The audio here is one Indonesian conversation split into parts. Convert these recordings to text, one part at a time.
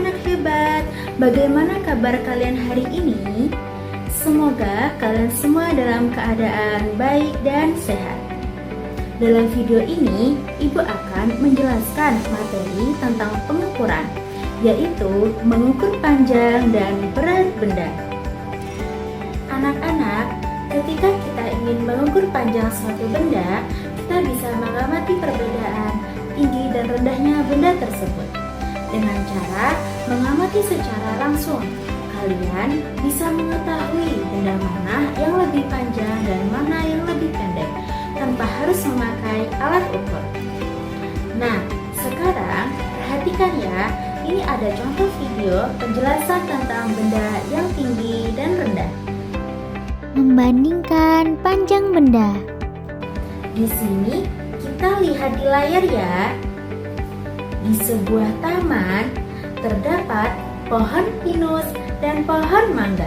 anak-anak hebat, bagaimana kabar kalian hari ini? Semoga kalian semua dalam keadaan baik dan sehat. Dalam video ini, Ibu akan menjelaskan materi tentang pengukuran, yaitu mengukur panjang dan berat benda. Anak-anak, ketika kita ingin mengukur panjang suatu benda, kita bisa mengamati perbedaan tinggi dan rendahnya benda tersebut. Dengan cara mengamati secara langsung, kalian bisa mengetahui benda mana yang lebih panjang dan mana yang lebih pendek tanpa harus memakai alat ukur. Nah, sekarang perhatikan ya, ini ada contoh video penjelasan tentang benda yang tinggi dan rendah. Membandingkan panjang benda. Di sini kita lihat di layar ya. Di sebuah taman terdapat pohon pinus dan pohon mangga.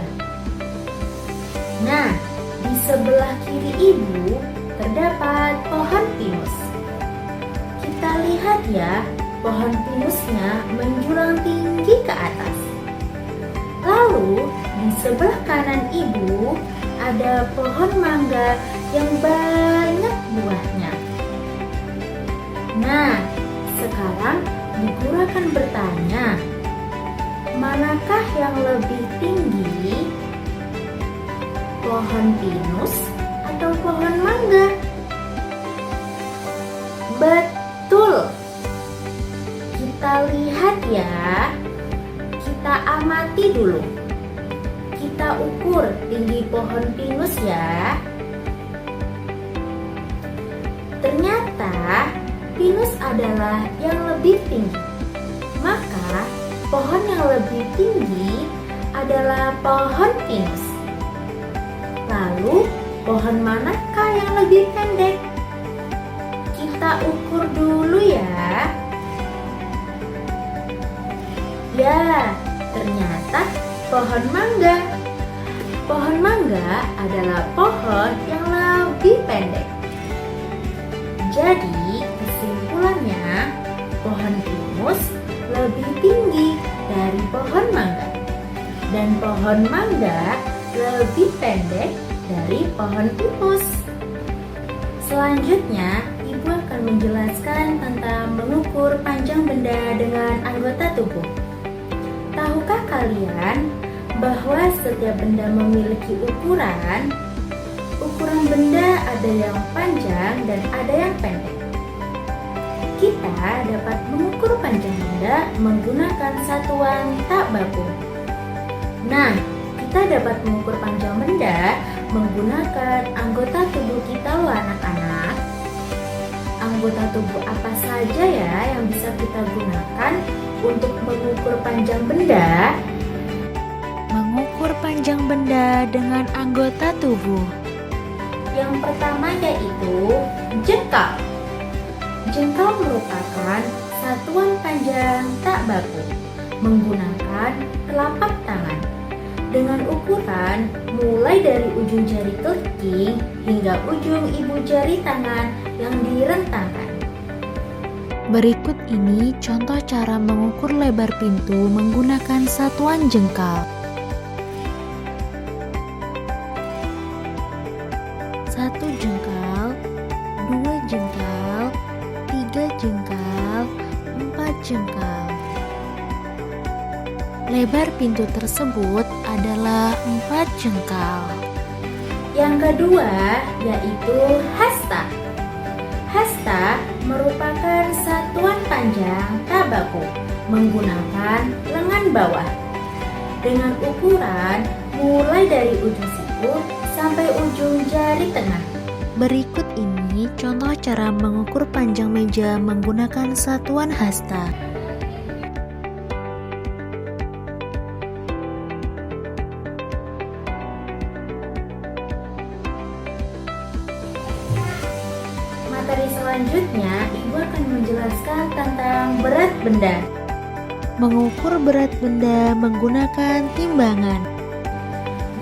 Nah, di sebelah kiri ibu terdapat pohon pinus. Kita lihat ya, pohon pinusnya menjulang tinggi ke atas. Lalu, di sebelah kanan ibu ada pohon mangga yang banyak buahnya. Nah, sekarang Bu Guru akan bertanya, manakah yang lebih tinggi? Pohon pinus atau pohon mangga? Betul. Kita lihat ya. Kita amati dulu. Kita ukur tinggi pohon pinus ya. Ternyata pinus adalah yang lebih tinggi. Maka pohon yang lebih tinggi adalah pohon pinus. Lalu pohon manakah yang lebih pendek? Kita ukur dulu ya. Ya, ternyata pohon mangga. Pohon mangga adalah pohon yang lebih pendek. Jadi, kesimpulannya, pohon pinus lebih tinggi dari pohon mangga. Dan pohon mangga lebih pendek dari pohon pinus. Selanjutnya, Ibu akan menjelaskan tentang mengukur panjang benda dengan anggota tubuh. Tahukah kalian bahwa setiap benda memiliki ukuran? Ukuran benda ada yang panjang dan ada yang pendek. Kita dapat mengukur panjang benda menggunakan satuan tak baku. Nah, kita dapat mengukur panjang benda menggunakan anggota tubuh kita loh anak-anak. Anggota tubuh apa saja ya yang bisa kita gunakan untuk mengukur panjang benda? Mengukur panjang benda dengan anggota tubuh. Yang pertama yaitu jengkal. Jengkal merupakan satuan panjang tak baku menggunakan telapak tangan dengan ukuran mulai dari ujung jari kelingking hingga ujung ibu jari tangan yang direntangkan. Berikut ini contoh cara mengukur lebar pintu menggunakan satuan jengkal. 1 jengkal, 2 jengkal, 3 jengkal, 4 jengkal. Lebar pintu tersebut adalah 4 jengkal. Yang kedua yaitu hasta. Hasta merupakan satuan panjang tak baku menggunakan lengan bawah dengan ukuran mulai dari ujung siku sampai ujung jari tengah. Berikut ini contoh cara mengukur panjang meja menggunakan satuan hasta. Materi selanjutnya, Ibu akan menjelaskan tentang berat benda. Mengukur berat benda menggunakan timbangan.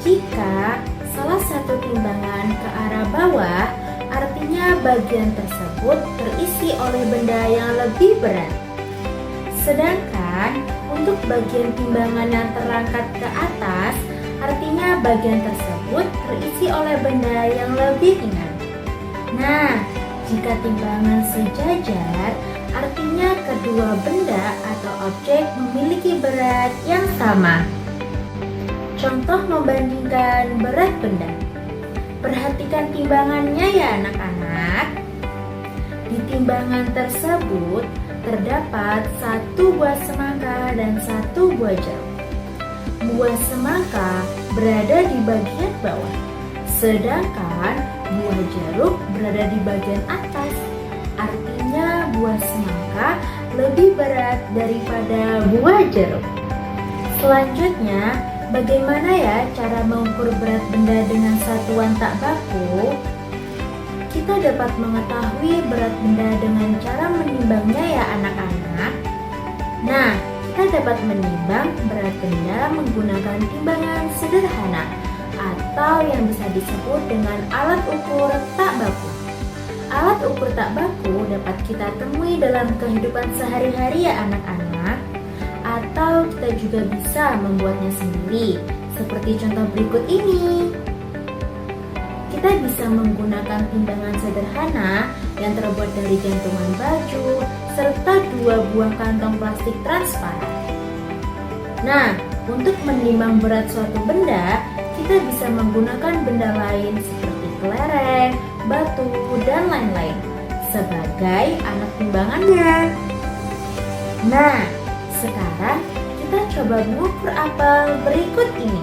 Jika salah satu timbangan ke arah bawah, artinya bagian tersebut terisi oleh benda yang lebih berat. Sedangkan untuk bagian timbangan yang terangkat ke atas, artinya bagian tersebut terisi oleh benda yang lebih ringan. Nah, jika timbangan sejajar, artinya kedua benda atau objek memiliki berat yang sama. Contoh membandingkan berat benda. Perhatikan timbangannya ya anak-anak. Di timbangan tersebut terdapat 1 buah semangka dan 1 buah jeruk. Buah semangka berada di bagian bawah, sedangkan buah jeruk berada di bagian atas. Artinya buah semangka lebih berat daripada buah jeruk. Selanjutnya, bagaimana ya cara mengukur berat benda dengan satuan tak baku? Kita dapat mengetahui berat benda dengan cara menimbangnya ya anak-anak. Nah, kita dapat menimbang berat benda menggunakan timbangan sederhana atau yang bisa disebut dengan alat ukur tak baku. Alat ukur tak baku dapat kita temui dalam kehidupan sehari-hari ya anak-anak, atau kita juga bisa membuatnya sendiri, seperti contoh berikut ini. Kita bisa menggunakan timbangan sederhana yang terbuat dari gantungan baju serta 2 buah kantong plastik transparan. Nah, untuk menimbang berat suatu benda, kita bisa menggunakan benda lain seperti kelereng, batu, dan lain-lain sebagai alat timbangannya. Nah, sekarang kita coba mengukur apel berikut ini.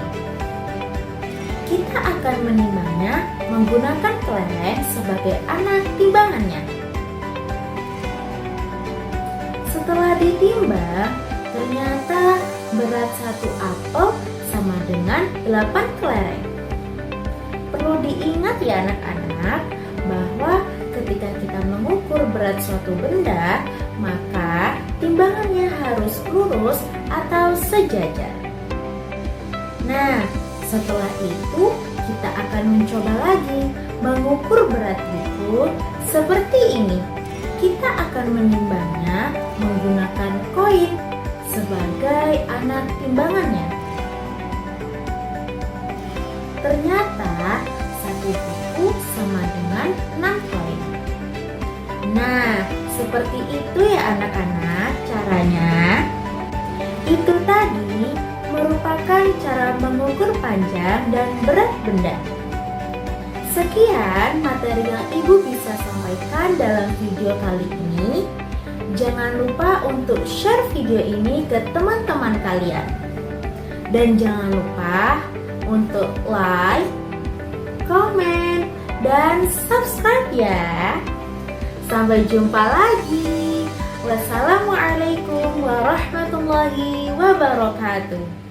Kita akan menimbangnya menggunakan kelereng sebagai alat timbangannya. Setelah ditimbang, ternyata berat 1 apel sama dengan 8 kelereng. Perlu diingat ya anak-anak bahwa ketika kita mengukur berat suatu benda, maka timbangannya harus lurus atau sejajar. Nah, setelah itu kita akan mencoba lagi mengukur berat buku seperti ini. Kita akan menimbangnya menggunakan koin sebagai alat timbangannya. Ternyata 1 buku sama dengan 6 koin. Nah, seperti itu ya anak-anak caranya. Itu tadi merupakan cara mengukur panjang dan berat benda. Sekian materi yang Ibu bisa sampaikan dalam video kali ini. Jangan lupa untuk share video ini ke teman-teman kalian. Dan jangan lupa untuk like, komen, dan subscribe ya. Sampai jumpa lagi. Wassalamualaikum warahmatullahi wabarakatuh.